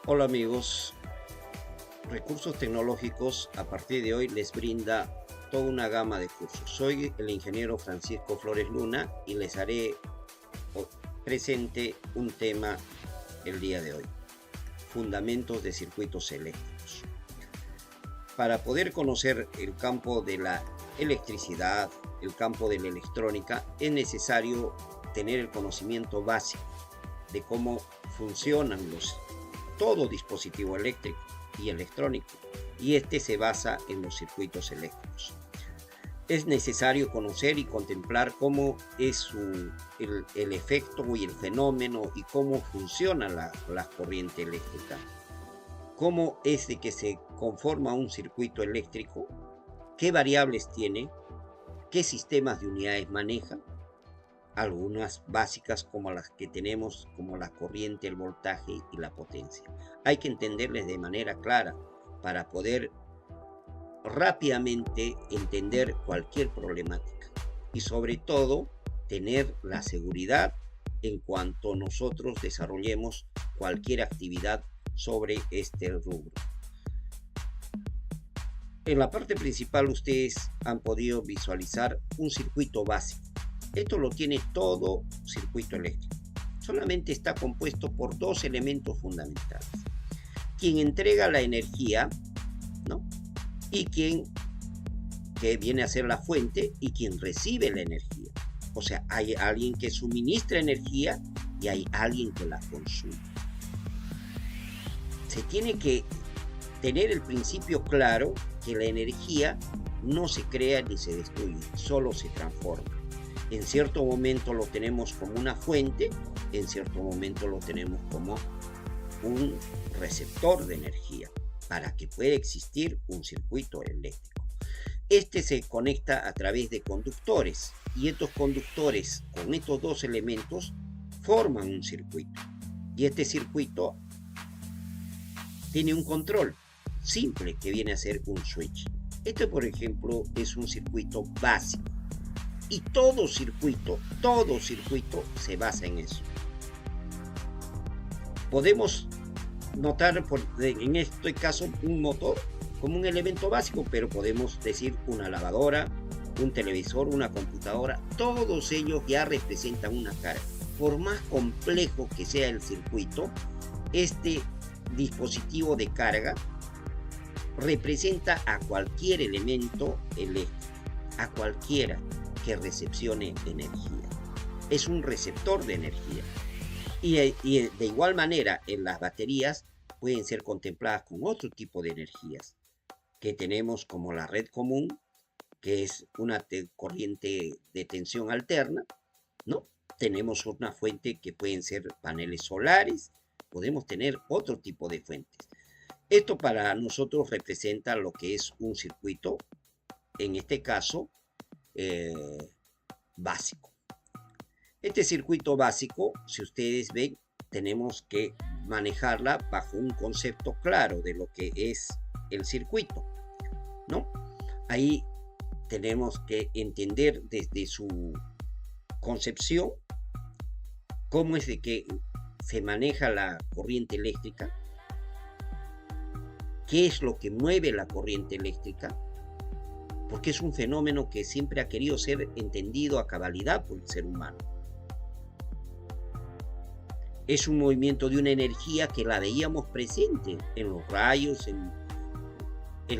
Hola amigos, Recursos Tecnológicos a partir de hoy les brinda toda una gama de cursos. Soy el ingeniero Francisco Flores Luna y les haré presente un tema el día de hoy: fundamentos de circuitos eléctricos. Para poder conocer el campo de la electricidad, el campo de la electrónica, es necesario tener el conocimiento básico de cómo funcionan todo dispositivo eléctrico y electrónico, y este se basa en los circuitos eléctricos. Es necesario conocer y contemplar cómo es el efecto y el fenómeno y cómo funciona la corriente eléctrica, cómo es de que se conforma un circuito eléctrico, qué variables tiene, qué sistemas de unidades maneja, algunas básicas como las que tenemos, como la corriente, el voltaje y la potencia. Hay que entenderles de manera clara para poder rápidamente entender cualquier problemática y sobre todo tener la seguridad en cuanto nosotros desarrollemos cualquier actividad sobre este rubro. En la parte principal ustedes han podido visualizar un circuito básico. Esto lo tiene todo circuito eléctrico. Solamente está compuesto por dos elementos fundamentales: quien entrega la energía, ¿no? Y quien que viene a ser la fuente y quien recibe la energía. O sea, hay alguien que suministra energía y hay alguien que la consume. Se tiene que tener el principio claro que la energía no se crea ni se destruye, solo se transforma. En cierto momento lo tenemos como una fuente, en cierto momento lo tenemos como un receptor de energía, para que pueda existir un circuito eléctrico. Este se conecta a través de conductores, y estos conductores con estos dos elementos forman un circuito. Y este circuito tiene un control simple que viene a ser un switch. Este, por ejemplo, es un circuito básico. Y todo circuito se basa en eso. Podemos notar en este caso un motor como un elemento básico, pero podemos decir una lavadora, un televisor, una computadora, todos ellos ya representan una carga. Por más complejo que sea el circuito, este dispositivo de carga representa a cualquier elemento eléctrico, a cualquiera que recepcione energía. Es un receptor de energía. Y de igual manera, en las baterías pueden ser contempladas con otro tipo de energías que tenemos, como la red común, que es una corriente de tensión alterna, ¿no? Tenemos una fuente que pueden ser paneles solares, podemos tener otro tipo de fuentes. Esto para nosotros representa lo que es un circuito, en este caso, básico. Este circuito básico, si ustedes ven, tenemos que manejarla bajo un concepto claro de lo que es el circuito, ¿no? Ahí tenemos que entender desde su concepción cómo es de que se maneja la corriente eléctrica, qué es lo que mueve la corriente eléctrica, porque es un fenómeno que siempre ha querido ser entendido a cabalidad por el ser humano. Es un movimiento de una energía que la veíamos presente en los rayos, en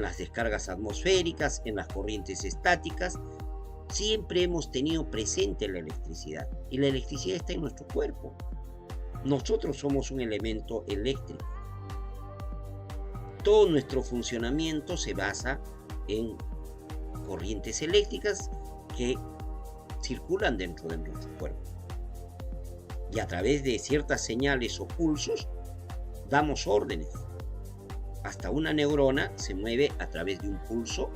las descargas atmosféricas, en las corrientes estáticas. Siempre hemos tenido presente la electricidad, y la electricidad está en nuestro cuerpo. Nosotros somos un elemento eléctrico. Todo nuestro funcionamiento se basa en corrientes eléctricas que circulan dentro de nuestro cuerpo. Y a través de ciertas señales o pulsos damos órdenes. Hasta una neurona se mueve a través de un pulso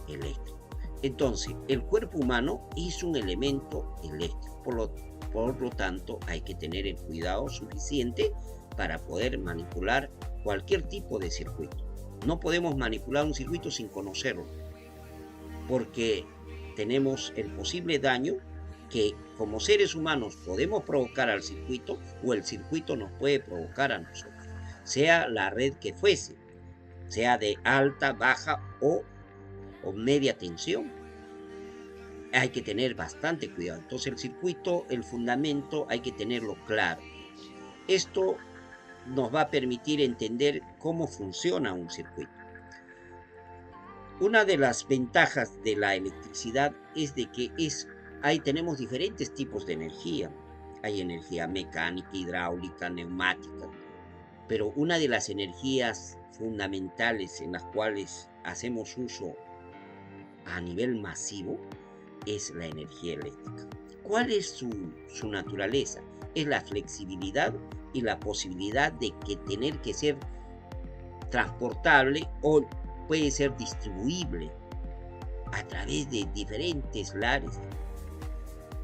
eléctrico. Entonces, el cuerpo humano es un elemento eléctrico. Por lo tanto, hay que tener el cuidado suficiente para poder manipular cualquier tipo de circuito. No podemos manipular un circuito sin conocerlo, porque tenemos el posible daño que como seres humanos podemos provocar al circuito, o el circuito nos puede provocar a nosotros. sea la red que fuese, sea de alta, baja o media tensión. Hay que tener bastante cuidado. Entonces el circuito, el fundamento, hay que tenerlo claro. Esto nos va a permitir entender cómo funciona un circuito. Una de las ventajas de la electricidad es de que ahí tenemos diferentes tipos de energía. Hay energía mecánica, hidráulica, neumática. Pero una de las energías fundamentales en las cuales hacemos uso a nivel masivo es la energía eléctrica. ¿Cuál es su naturaleza? Es la flexibilidad y la posibilidad de que tener que ser transportable o puede ser distribuible a través de diferentes lares.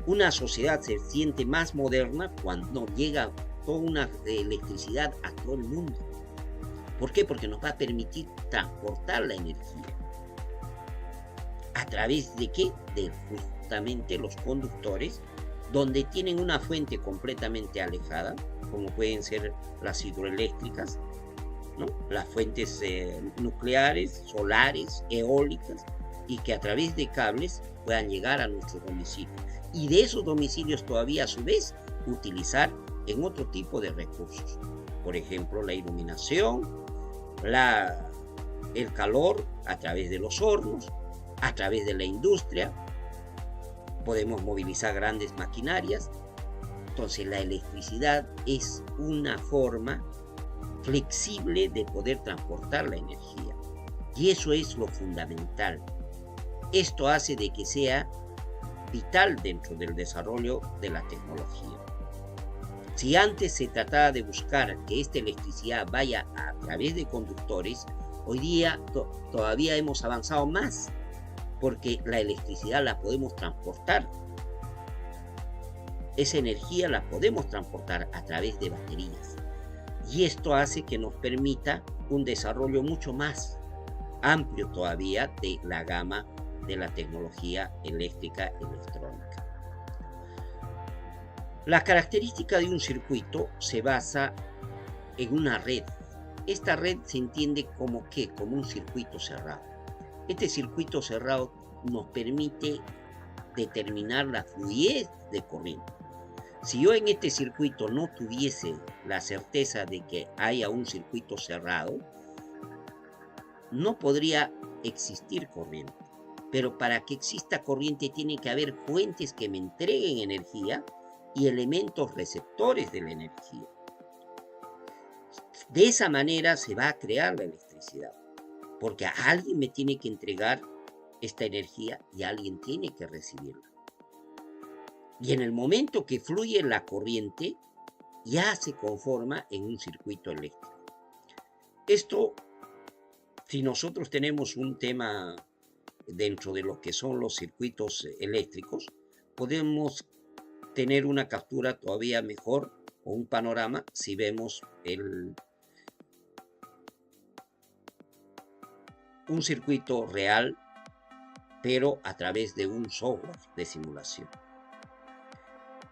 Una sociedad se siente más moderna cuando llega toda una electricidad a todo el mundo. ¿Por qué? Porque nos va a permitir transportar la energía. ¿A través de qué? De justamente los conductores, donde tienen una fuente completamente alejada, como pueden ser las hidroeléctricas, ¿no? Las fuentes nucleares, solares, eólicas, y que a través de cables puedan llegar a nuestros domicilios. Y de esos domicilios todavía a su vez utilizar en otro tipo de recursos. Por ejemplo, la iluminación, el calor a través de los hornos, a través de la industria. Podemos movilizar grandes maquinarias. Entonces la electricidad es una forma flexible de poder transportar la energía. Y eso es lo fundamental. Esto hace de que sea vital dentro del desarrollo de la tecnología. Si antes se trataba de buscar que esta electricidad vaya a través de conductores, hoy día todavía hemos avanzado más, porque la electricidad la podemos transportar. Esa energía la podemos transportar a través de baterías. Y esto hace que nos permita un desarrollo mucho más amplio todavía de la gama de la tecnología eléctrica electrónica. La característica de un circuito se basa en una red. Esta red se entiende como ¿qué? Como un circuito cerrado. Este circuito cerrado nos permite determinar la fluidez de corriente. Si yo en este circuito no tuviese la certeza de que haya un circuito cerrado, no podría existir corriente. Pero para que exista corriente tiene que haber fuentes que me entreguen energía y elementos receptores de la energía. De esa manera se va a crear la electricidad, porque a alguien me tiene que entregar esta energía y alguien tiene que recibirla. Y en el momento que fluye la corriente, ya se conforma en un circuito eléctrico. Esto, si nosotros tenemos un tema dentro de lo que son los circuitos eléctricos, podemos tener una captura todavía mejor o un panorama si vemos un circuito real, pero a través de un software de simulación.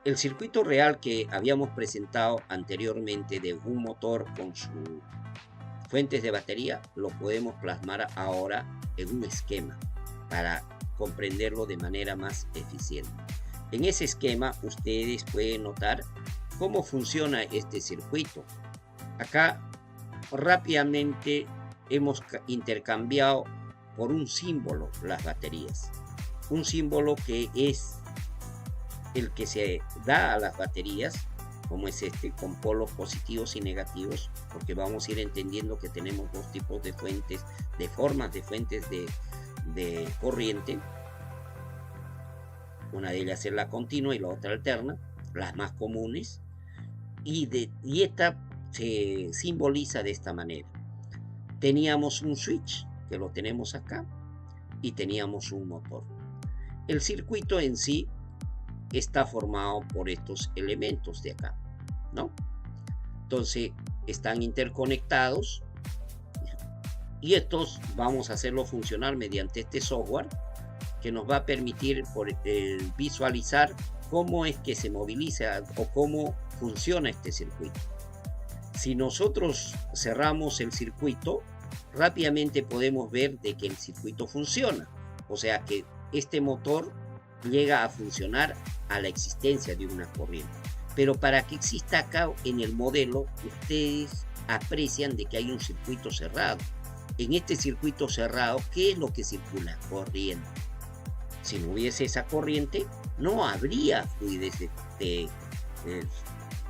El circuito real que habíamos presentado anteriormente de un motor con sus fuentes de batería, lo podemos plasmar ahora en un esquema para comprenderlo de manera más eficiente. En ese esquema ustedes pueden notar cómo funciona este circuito. Acá rápidamente hemos intercambiado por un símbolo las baterías. Un símbolo que es el que se da a las baterías, como es este, con polos positivos y negativos, porque vamos a ir entendiendo que tenemos dos tipos de fuentes, de formas de fuentes de corriente. Una de ellas es la continua y la otra alterna, las más comunes, y esta se simboliza de esta manera. Teníamos un switch, que lo tenemos acá, y teníamos un motor. El circuito en sí está formado por estos elementos de acá, ¿no? Entonces están interconectados y estos vamos a hacerlo funcionar mediante este software que nos va a permitir visualizar cómo es que se moviliza o cómo funciona este circuito. Si nosotros cerramos el circuito, rápidamente podemos ver de que el circuito funciona. O sea que este motor llega a funcionar a la existencia de una corriente. Pero para que exista acá en el modelo, ustedes aprecian de que hay un circuito cerrado. En este circuito cerrado, ¿qué es lo que circula? Corriente. Si no hubiese esa corriente, no habría fluidez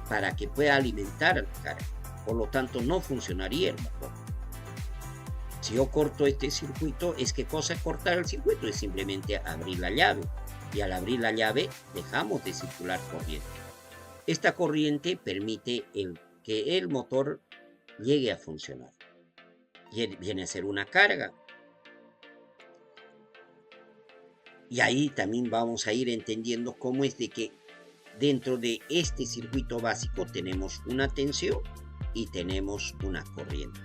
para que pueda alimentar la carga. Por lo tanto, no funcionaría el motor. Si yo corto este circuito, ¿qué cosa es cortar el circuito? Es simplemente abrir la llave. Y al abrir la llave, dejamos de circular corriente. Esta corriente permite que el motor llegue a funcionar. Y viene a ser una carga. Y ahí también vamos a ir entendiendo cómo es de que dentro de este circuito básico tenemos una tensión y tenemos una corriente.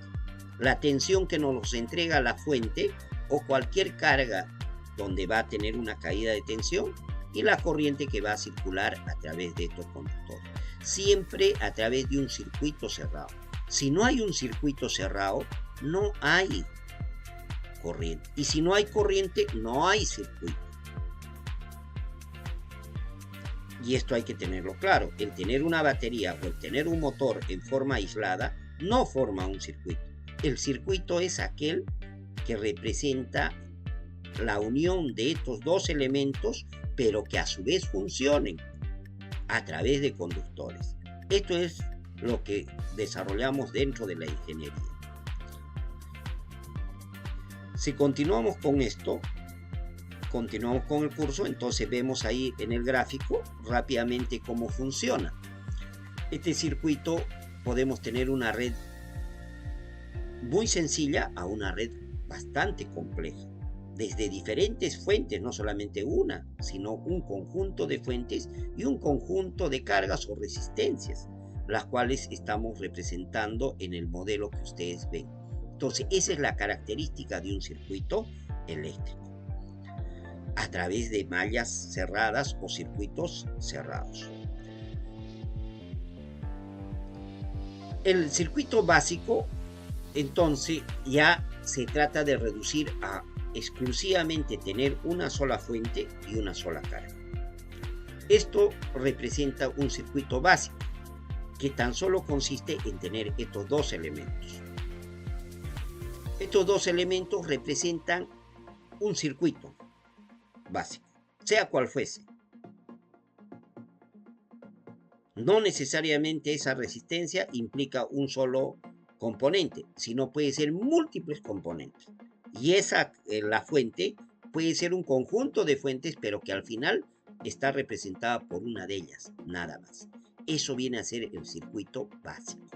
La tensión que nos entrega la fuente o cualquier carga donde va a tener una caída de tensión, y la corriente que va a circular a través de estos conductores. Siempre a través de un circuito cerrado. Si no hay un circuito cerrado, no hay corriente. Y si no hay corriente, no hay circuito. Y esto hay que tenerlo claro. El tener una batería o el tener un motor en forma aislada no forma un circuito. El circuito es aquel que representa la unión de estos dos elementos, pero que a su vez funcionen a través de conductores. Esto es lo que desarrollamos dentro de la ingeniería. Si continuamos con esto, continuamos con el curso, entonces vemos ahí en el gráfico rápidamente cómo funciona. Este circuito podemos tener una red muy sencilla a una red bastante compleja, desde diferentes fuentes, no solamente una, sino un conjunto de fuentes y un conjunto de cargas o resistencias, las cuales estamos representando en el modelo que ustedes ven. Entonces, esa es la característica de un circuito eléctrico, a través de mallas cerradas o circuitos cerrados. El circuito básico, entonces, ya se trata de reducir a exclusivamente tener una sola fuente y una sola carga. Esto representa un circuito básico que tan solo consiste en tener estos dos elementos. Estos dos elementos representan un circuito básico, sea cual fuese. No necesariamente esa resistencia implica un solo componente, sino puede ser múltiples componentes. Y la fuente puede ser un conjunto de fuentes, pero que al final está representada por una de ellas, nada más. Eso viene a ser el circuito básico.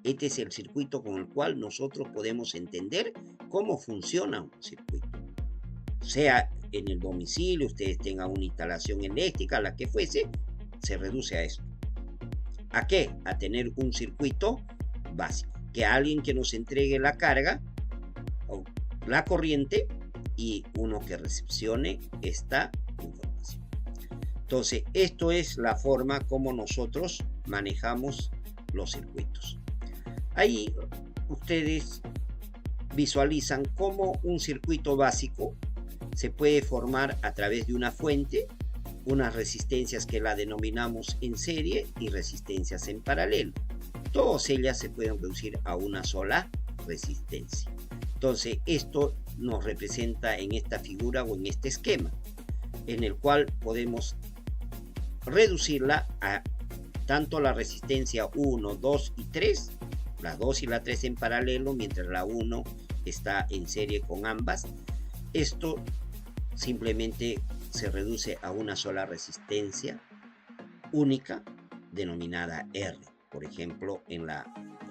Este es el circuito con el cual nosotros podemos entender cómo funciona un circuito. Sea en el domicilio, ustedes tengan una instalación eléctrica, la que fuese, se reduce a esto. ¿A qué? A tener un circuito básico. Que alguien que nos entregue la carga o la corriente y uno que recepcione esta información. Entonces, esto es la forma como nosotros manejamos los circuitos. Ahí ustedes visualizan cómo un circuito básico se puede formar a través de una fuente, unas resistencias que la denominamos en serie y resistencias en paralelo. Todas ellas se pueden reducir a una sola resistencia. Entonces, esto nos representa en esta figura o en este esquema, en el cual podemos reducirla a tanto la resistencia 1, 2 y 3, la 2 y la 3 en paralelo, mientras la 1 está en serie con ambas. Esto simplemente se reduce a una sola resistencia única, denominada R, por ejemplo, en la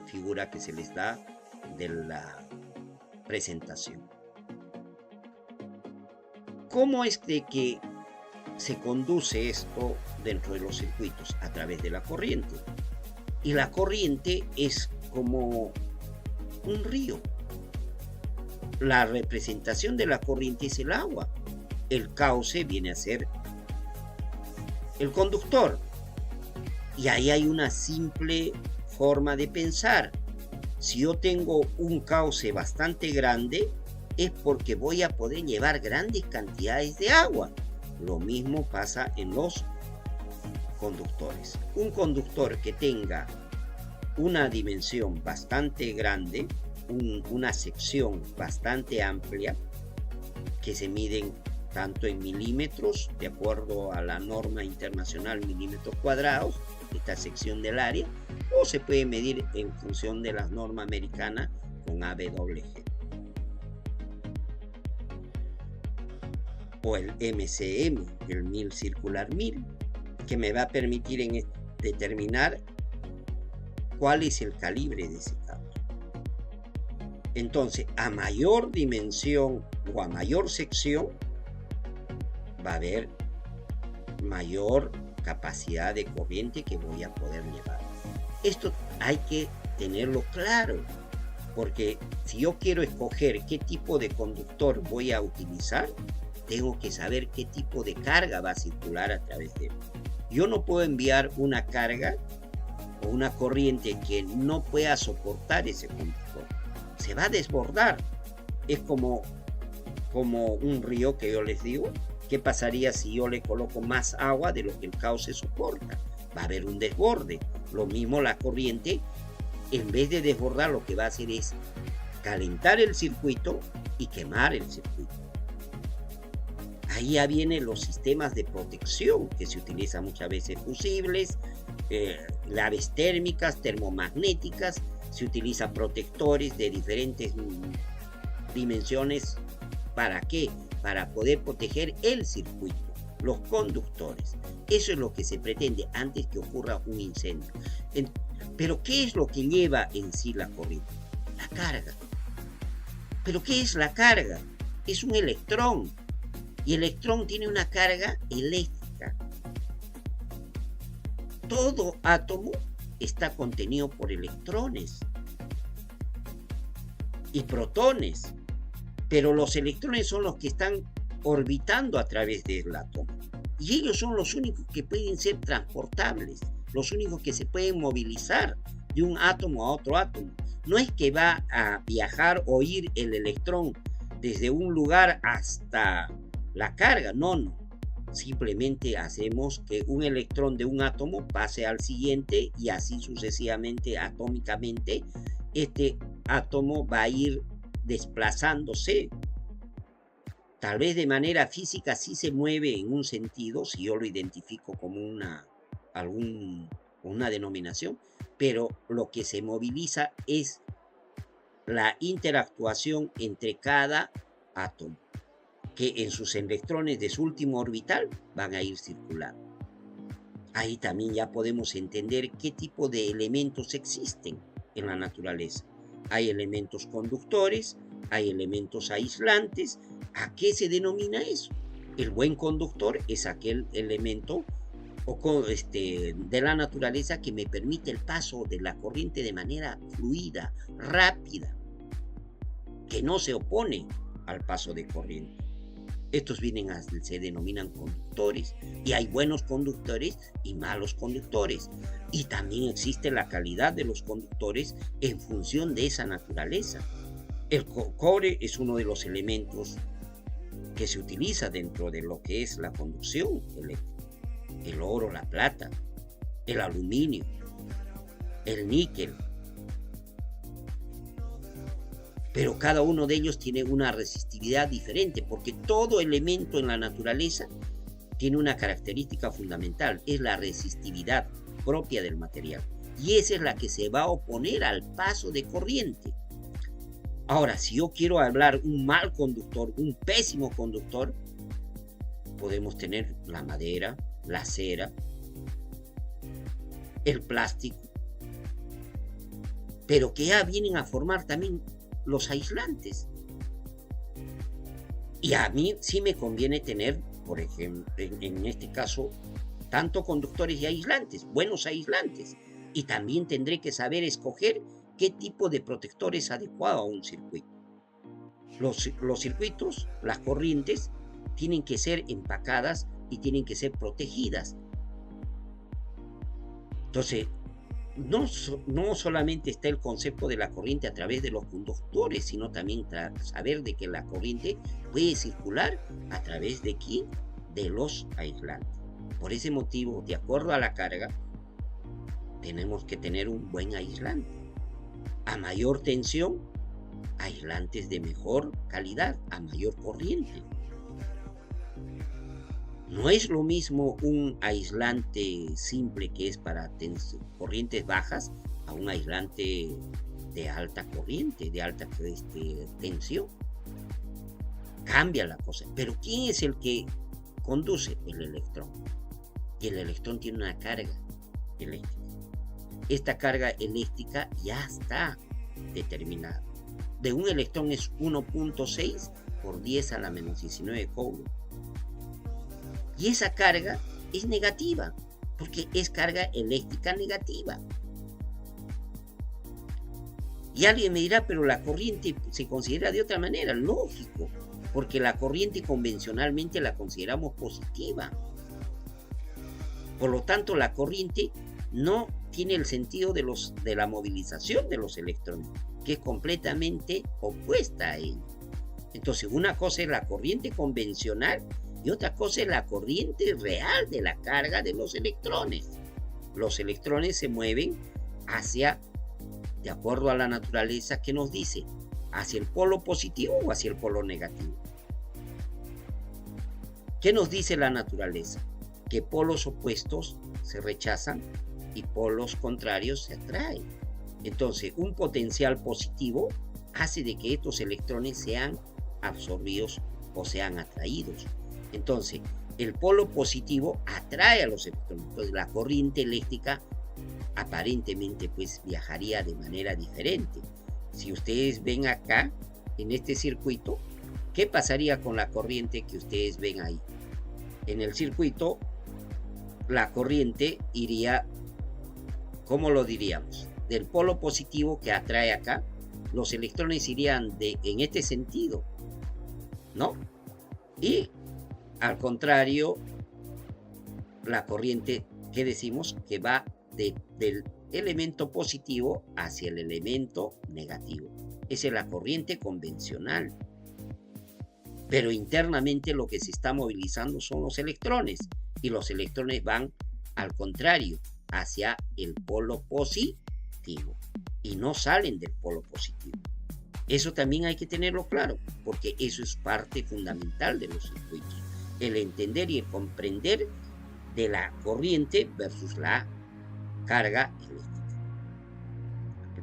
figura que se les da de la presentación. ¿Cómo es de que se conduce esto dentro de los circuitos? A través de la corriente. Y la corriente es como un río. La representación de la corriente es el agua. El cauce viene a ser el conductor. Y ahí hay una simple forma de pensar. Si yo tengo un cauce bastante grande, es porque voy a poder llevar grandes cantidades de agua. Lo mismo pasa en los conductores. Un conductor que tenga una dimensión bastante grande, una sección bastante amplia, que se miden tanto en milímetros, de acuerdo a la norma internacional milímetros cuadrados, esta sección del área, o se puede medir en función de la norma americana con AWG. O el MCM, el mil circular mil, que me va a permitir determinar cuál es el calibre de ese cable. Entonces, a mayor dimensión o a mayor sección, va a haber mayor capacidad de corriente que voy a poder llevar. Esto hay que tenerlo claro, porque si yo quiero escoger qué tipo de conductor voy a utilizar, tengo que saber qué tipo de carga va a circular a través de él. Yo no puedo enviar una carga o una corriente que no pueda soportar ese conductor. Se va a desbordar. Es como un río que yo les digo. ¿Qué pasaría si yo le coloco más agua de lo que el cauce soporta? Va a haber un desborde. Lo mismo la corriente, en vez de desbordar, lo que va a hacer es calentar el circuito y quemar el circuito. Ahí ya vienen los sistemas de protección que se utilizan muchas veces, fusibles, llaves térmicas, termomagnéticas. Se utilizan protectores de diferentes dimensiones. ¿Para qué? Para poder proteger el circuito, los conductores. Eso es lo que se pretende antes que ocurra un incendio. Pero ¿qué es lo que lleva en sí la corriente? La carga. ¿Pero qué es la carga? Es un electrón. Y el electrón tiene una carga eléctrica. Todo átomo está contenido por electrones y protones. Pero los electrones son los que están orbitando a través del átomo. Y ellos son los únicos que pueden ser transportables, los únicos que se pueden movilizar de un átomo a otro átomo. No es que va a viajar o ir el electrón desde un lugar hasta la carga, no. Simplemente hacemos que un electrón de un átomo pase al siguiente y así sucesivamente, atómicamente, este átomo va a ir desplazándose. Tal vez de manera física sí se mueve en un sentido, si yo lo identifico como una denominación, pero lo que se moviliza es la interactuación entre cada átomo, que en sus electrones de su último orbital van a ir circulando. Ahí también ya podemos entender qué tipo de elementos existen en la naturaleza. Hay elementos conductores, hay elementos aislantes. ¿A qué se denomina eso? El buen conductor es aquel elemento de la naturaleza que me permite el paso de la corriente de manera fluida, rápida, que no se opone al paso de corriente. Estos se denominan conductores, y hay buenos conductores y malos conductores. Y también existe la calidad de los conductores en función de esa naturaleza. El cobre es uno de los elementos que se utiliza dentro de lo que es la conducción eléctrica. El oro, la plata, el aluminio, el níquel. Pero cada uno de ellos tiene una resistividad diferente, porque todo elemento en la naturaleza tiene una característica fundamental, es la resistividad propia del material. Y esa es la que se va a oponer al paso de corriente. Ahora, si yo quiero hablar un mal conductor, un pésimo conductor, podemos tener la madera, la cera, el plástico, pero que ya vienen a formar también los aislantes. Y a mí sí me conviene tener, por ejemplo, en este caso, tanto conductores y aislantes, buenos aislantes. Y también tendré que saber escoger qué tipo de protector es adecuado a un circuito. Los circuitos, las corrientes, tienen que ser empacadas y tienen que ser protegidas. Entonces, no solamente está el concepto de la corriente a través de los conductores, sino también saber de que la corriente puede circular a través de ¿quién? De los aislantes. Por ese motivo, de acuerdo a la carga, tenemos que tener un buen aislante. A mayor tensión, aislantes de mejor calidad, a mayor corriente. No es lo mismo un aislante simple que es para corrientes bajas a un aislante de alta corriente, de alta tensión. Cambia la cosa. Pero ¿quién es el que conduce? El electrón. Y el electrón tiene una carga eléctrica. Esta carga eléctrica ya está determinada. De un electrón es 1.6 por 10 a la menos 19 coulombs. Y esa carga es negativa, porque es carga eléctrica negativa. Y alguien me dirá, pero la corriente se considera de otra manera. Lógico, porque la corriente convencionalmente la consideramos positiva. Por lo tanto, la corriente no tiene el sentido de la movilización de los electrones, que es completamente opuesta a ella. Entonces, una cosa es la corriente convencional y otra cosa es la corriente real de la carga de los electrones. Los electrones se mueven hacia, de acuerdo a la naturaleza que nos dice, hacia el polo positivo o hacia el polo negativo. ¿Qué nos dice la naturaleza? Que polos opuestos se rechazan y polos contrarios se atraen. Entonces, un potencial positivo hace de que estos electrones sean absorbidos o sean atraídos. Entonces, el polo positivo atrae a los electrones. Entonces, la corriente eléctrica aparentemente pues viajaría de manera diferente. Si ustedes ven acá, en este circuito, ¿qué pasaría con la corriente que ustedes ven ahí? En el circuito, la corriente iría, ¿cómo lo diríamos? Del polo positivo que atrae acá, los electrones irían en este sentido, ¿no? Y al contrario, la corriente, ¿qué decimos? Que va del elemento positivo hacia el elemento negativo. Esa es la corriente convencional. Pero internamente lo que se está movilizando son los electrones. Y los electrones van al contrario, hacia el polo positivo. Y no salen del polo positivo. Eso también hay que tenerlo claro, porque eso es parte fundamental de los circuitos. El entender y el comprender de la corriente versus la carga eléctrica.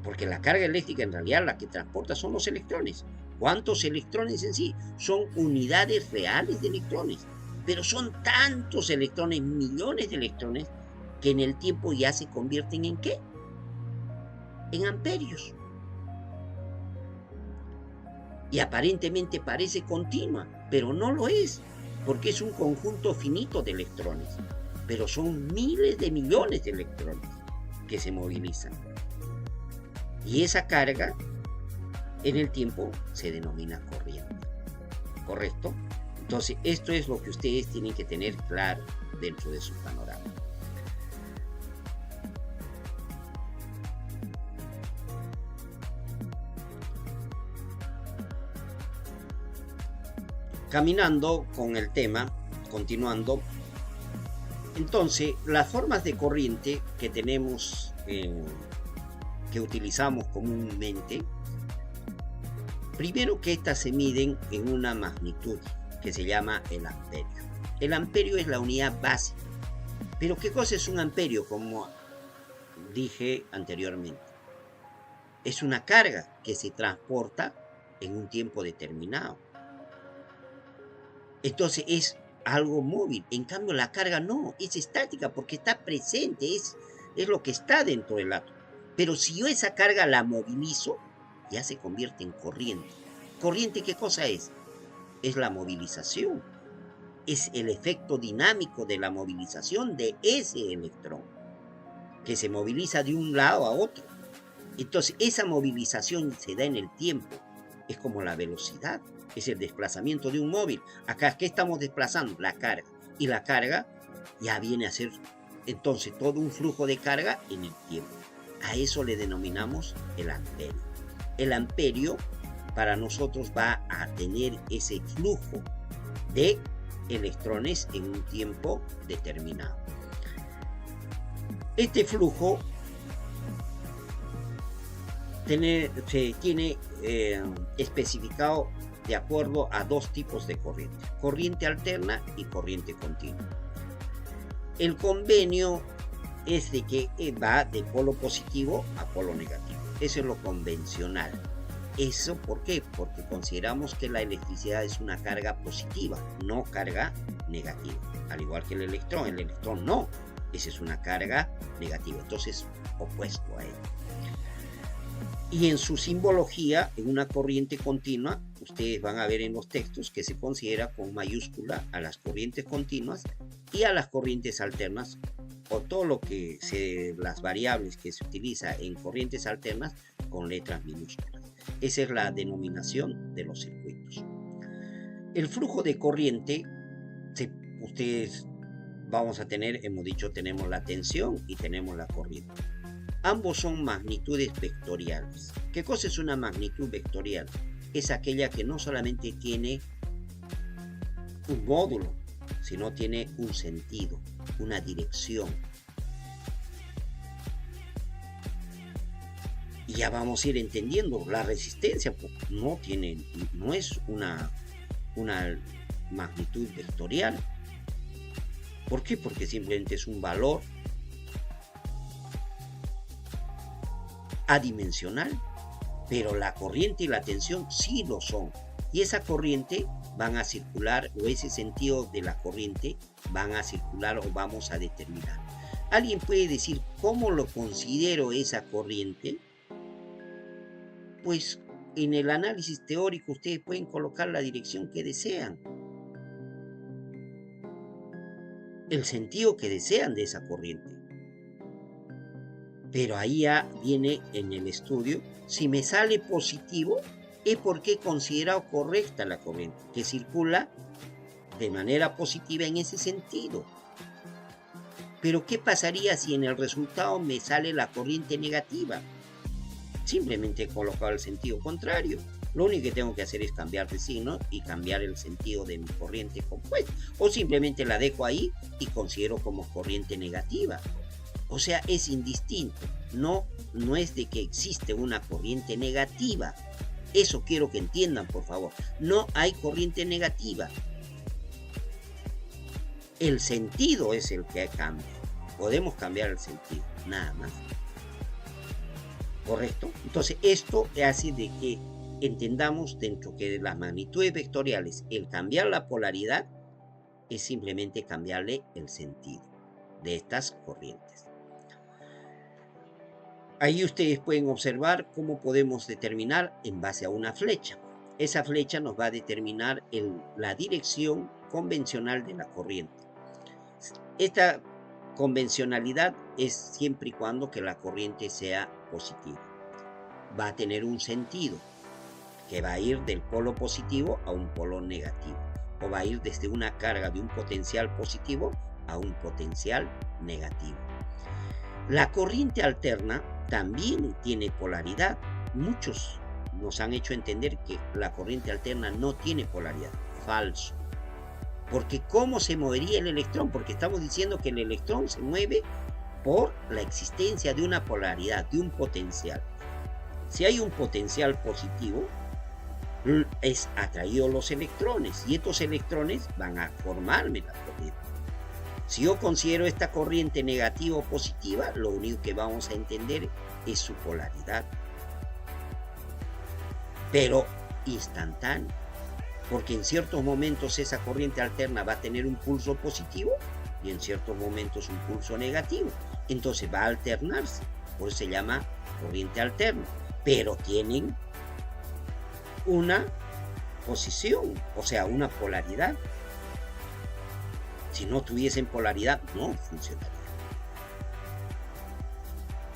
Porque la carga eléctrica en realidad la que transporta son los electrones. ¿Cuántos electrones en sí? Son unidades reales de electrones. Pero son tantos electrones, millones de electrones, que en el tiempo ya se convierten ¿en qué? En amperios. Y aparentemente parece continua, pero no lo es, porque es un conjunto finito de electrones. Pero son miles de millones de electrones que se movilizan. Y esa carga en el tiempo se denomina corriente. ¿Correcto? Entonces, esto es lo que ustedes tienen que tener claro dentro de su panorama. Caminando con el tema, continuando, entonces las formas de corriente que tenemos, que utilizamos comúnmente, primero que estas se miden en una magnitud que se llama el amperio. El amperio es la unidad básica. Pero ¿qué cosa es un amperio? Como dije anteriormente, es una carga que se transporta en un tiempo determinado. Entonces es algo móvil. En cambio la carga no, es estática porque está presente, es lo que está dentro del átomo. Pero si yo esa carga la movilizo, ya se convierte en corriente. ¿Corriente qué cosa es? Es la movilización. Es el efecto dinámico de la movilización de ese electrón, que se moviliza de un lado a otro. Entonces esa movilización se da en el tiempo. Es como la velocidad. Es el desplazamiento de un móvil. Acá, ¿qué estamos desplazando? La carga. Y la carga ya viene a ser entonces todo un flujo de carga en el tiempo. A eso le denominamos el amperio. El amperio para nosotros va a tener ese flujo de electrones en un tiempo determinado. Este flujo se tiene especificado de acuerdo a dos tipos de corriente: corriente alterna y corriente continua. El convenio es de que va de polo positivo a polo negativo. Eso es lo convencional. ¿Eso por qué? Porque consideramos que la electricidad es una carga positiva, no carga negativa. Al igual que el electrón no. Esa es una carga negativa, entonces opuesto a él. Y en su simbología, en una corriente continua, ustedes van a ver en los textos que se considera con mayúscula a las corrientes continuas y a las corrientes alternas, o todo lo que las variables que se utiliza en corrientes alternas con letras minúsculas. Esa es la denominación de los circuitos. El flujo de corriente, ustedes vamos a tener, hemos dicho, tenemos la tensión y tenemos la corriente. Ambos son magnitudes vectoriales. ¿Qué cosa es una magnitud vectorial? Es aquella que no solamente tiene un módulo, sino tiene un sentido, una dirección. Y ya vamos a ir entendiendo, la resistencia pues, no es una magnitud vectorial. ¿Por qué? Porque simplemente es un valor adimensional, pero la corriente y la tensión sí lo son. Y esa corriente van a circular, o ese sentido de la corriente van a circular o vamos a determinar. ¿Alguien puede decir cómo lo considero esa corriente? Pues en el análisis teórico ustedes pueden colocar la dirección que desean, el sentido que desean de esa corriente. Pero ahí ya viene en el estudio, si me sale positivo, es porque he considerado correcta la corriente, que circula de manera positiva en ese sentido. Pero ¿qué pasaría si en el resultado me sale la corriente negativa? Simplemente he colocado el sentido contrario. Lo único que tengo que hacer es cambiar de signo y cambiar el sentido de mi corriente compuesta. O simplemente la dejo ahí y considero como corriente negativa. O sea, es indistinto. No es de que existe una corriente negativa. Eso quiero que entiendan, por favor. No hay corriente negativa. El sentido es el que cambia. Podemos cambiar el sentido, nada más. ¿Correcto? Entonces, esto hace de que entendamos dentro que de las magnitudes vectoriales, el cambiar la polaridad es simplemente cambiarle el sentido de estas corrientes. Ahí ustedes pueden observar cómo podemos determinar en base a una flecha. Esa flecha nos va a determinar la dirección convencional de la corriente. Esta convencionalidad es siempre y cuando que la corriente sea positiva. Va a tener un sentido que va a ir del polo positivo a un polo negativo, o va a ir desde una carga de un potencial positivo a un potencial negativo. La corriente alterna también tiene polaridad. Muchos nos han hecho entender que la corriente alterna no tiene polaridad. Falso. Porque ¿cómo se movería el electrón? Porque estamos diciendo que el electrón se mueve por la existencia de una polaridad, de un potencial. Si hay un potencial positivo, es atraído los electrones y estos electrones van a formarme la corriente. Si yo considero esta corriente negativa o positiva, lo único que vamos a entender es su polaridad. Pero instantáneo, porque en ciertos momentos esa corriente alterna va a tener un pulso positivo y en ciertos momentos un pulso negativo. Entonces va a alternarse, por eso se llama corriente alterna. Pero tienen una posición, o sea, una polaridad. Si no tuviesen polaridad, no funcionaría.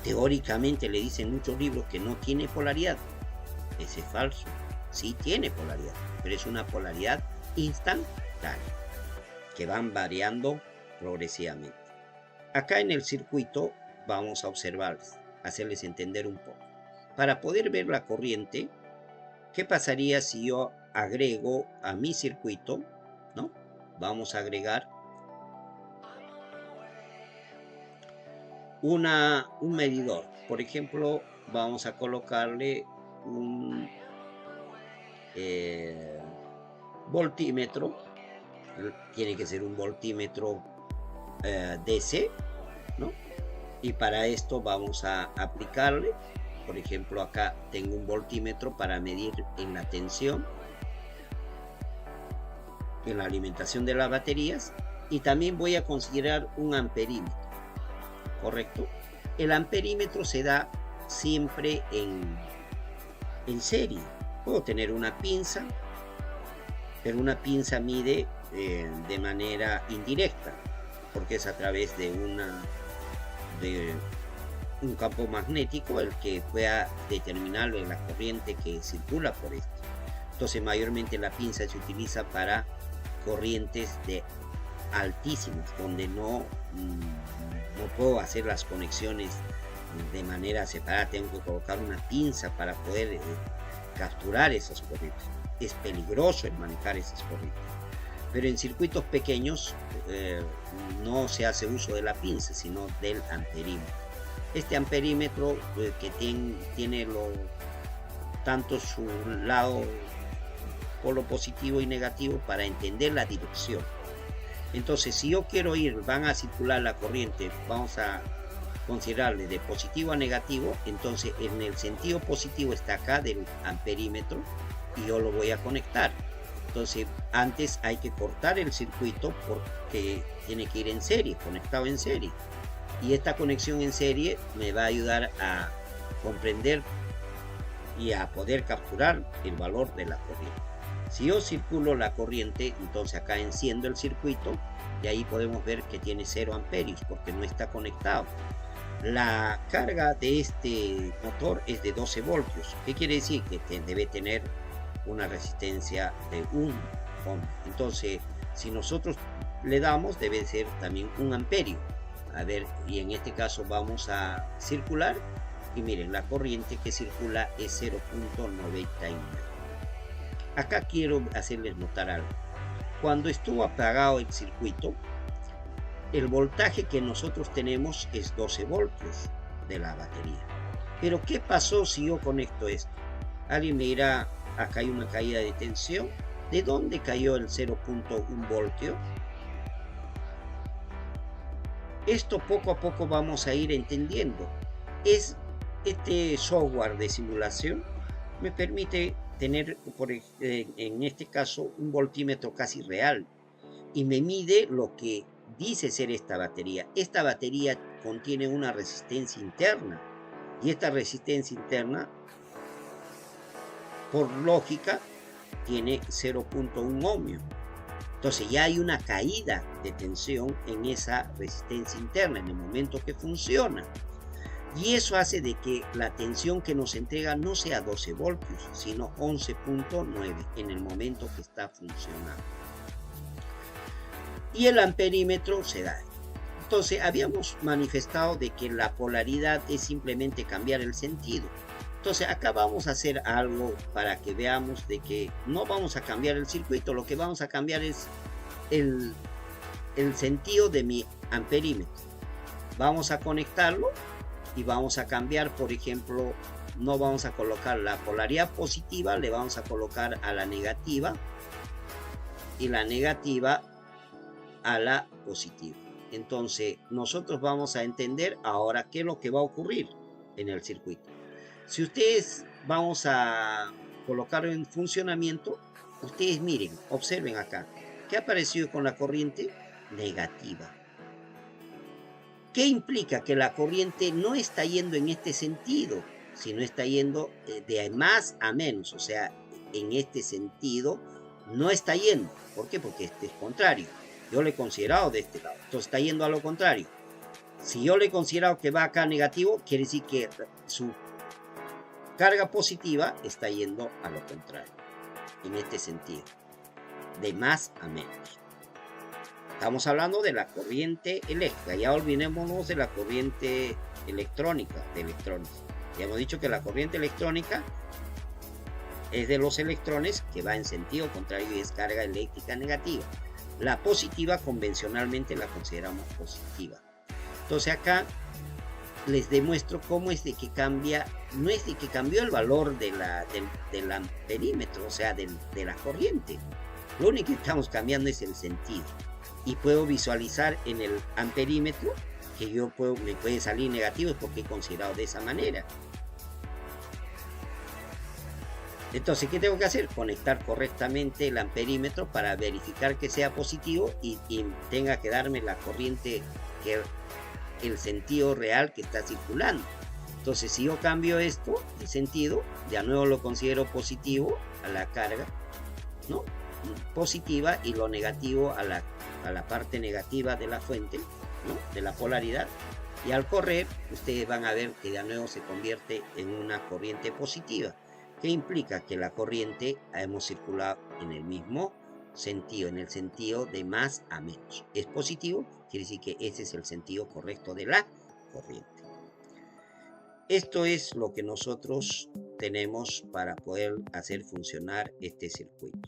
Teóricamente le dicen muchos libros que no tiene polaridad. Ese es falso. Sí tiene polaridad, pero es una polaridad instantánea, que van variando progresivamente. Acá en el circuito vamos a observar, hacerles entender un poco. Para poder ver la corriente, ¿qué pasaría si yo agrego a mi circuito, ¿no? Vamos a agregar un medidor. Por ejemplo, vamos a colocarle un voltímetro. Tiene que ser un voltímetro DC, ¿no? Y para esto vamos a aplicarle, por ejemplo, acá tengo un voltímetro para medir en la tensión, en la alimentación de las baterías, y también voy a considerar un amperímetro, ¿correcto? El amperímetro se da siempre en serie. Puedo tener una pinza, pero una pinza mide de manera indirecta, porque es a través de un campo magnético el que pueda determinar la corriente que circula por esto. Entonces mayormente la pinza se utiliza para corrientes de altísimas, donde no puedo hacer las conexiones de manera separada, tengo que colocar una pinza para poder capturar esas corrientes. Es peligroso el manejar esas corrientes. Pero en circuitos pequeños no se hace uso de la pinza, sino del amperímetro. Este amperímetro que tiene tanto su lado polo positivo y negativo para entender la dirección. Entonces, si yo quiero van a circular la corriente, vamos a considerarle de positivo a negativo, entonces en el sentido positivo está acá del amperímetro y yo lo voy a conectar. Entonces antes hay que cortar el circuito porque tiene que ir en serie, conectado en serie, y esta conexión en serie me va a ayudar a comprender y a poder capturar el valor de la corriente. Si yo circulo la corriente, entonces acá enciendo el circuito y ahí podemos ver que tiene 0 amperios porque no está conectado. La carga de este motor es de 12 voltios. ¿Qué quiere decir? Que debe tener una resistencia de 1 ohm. Entonces, si nosotros le damos, debe ser también 1 amperio. A ver, y en este caso vamos a circular. Y miren, la corriente que circula es 0.99. Acá quiero hacerles notar algo. Cuando estuvo apagado el circuito, el voltaje que nosotros tenemos es 12 voltios de la batería. Pero ¿qué pasó si yo conecto esto? Alguien me dirá, acá hay una caída de tensión. ¿De dónde cayó el 0.1 voltio? Esto poco a poco vamos a ir entendiendo. Este software de simulación me permite tener, en este caso, un voltímetro casi real y me mide lo que dice ser esta batería. Esta batería contiene una resistencia interna y esta resistencia interna, por lógica, tiene 0.1 ohmio. Entonces ya hay una caída de tensión en esa resistencia interna en el momento que funciona. Y eso hace de que la tensión que nos entrega no sea 12 voltios, sino 11.9 en el momento que está funcionando. Y el amperímetro se da. Entonces habíamos manifestado de que la polaridad es simplemente cambiar el sentido. Entonces acá vamos a hacer algo para que veamos de que no vamos a cambiar el circuito, lo que vamos a cambiar es el sentido de mi amperímetro. Vamos a conectarlo y vamos a cambiar, por ejemplo, no vamos a colocar la polaridad positiva, le vamos a colocar a la negativa y la negativa a la positiva. Entonces nosotros vamos a entender ahora qué es lo que va a ocurrir en el circuito. Si ustedes vamos a colocarlo en funcionamiento, ustedes miren, observen acá, ¿qué ha aparecido con la corriente? Negativa. ¿Qué implica? Que la corriente no está yendo en este sentido, sino está yendo de más a menos, o sea, en este sentido no está yendo. ¿Por qué? Porque este es contrario. Yo lo he considerado de este lado, entonces está yendo a lo contrario. Si yo le he considerado que va acá negativo, quiere decir que su carga positiva está yendo a lo contrario, en este sentido, de más a menos. Estamos hablando de la corriente eléctrica. Ya olvidémonos de la corriente electrónica, de electrones. Ya hemos dicho que la corriente electrónica es de los electrones que va en sentido contrario y es carga eléctrica negativa. La positiva convencionalmente la consideramos positiva. Entonces acá les demuestro cómo es de que cambia, no es de que cambió el valor del amperímetro, o sea, de la corriente. Lo único que estamos cambiando es el sentido. Y puedo visualizar en el amperímetro que me puede salir negativo porque he considerado de esa manera. Entonces, ¿qué tengo que hacer? Conectar correctamente el amperímetro para verificar que sea positivo y tenga que darme la corriente, el sentido real que está circulando. Entonces, si yo cambio esto, el sentido, de nuevo lo considero positivo a la carga, ¿no? Positiva, y lo negativo a la parte negativa de la fuente, ¿no? De la polaridad. Y al correr, ustedes van a ver que de nuevo se convierte en una corriente positiva, que implica que la corriente hemos circulado en el mismo sentido, en el sentido de más a menos. Es positivo, quiere decir que ese es el sentido correcto de la corriente. Esto es lo que nosotros tenemos para poder hacer funcionar este circuito.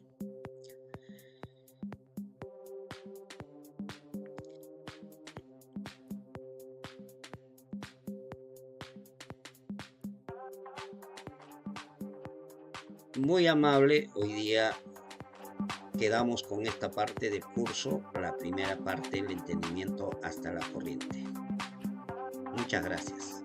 Muy amable, hoy día quedamos con esta parte del curso, la primera parte del entendimiento hasta la corriente. Muchas gracias.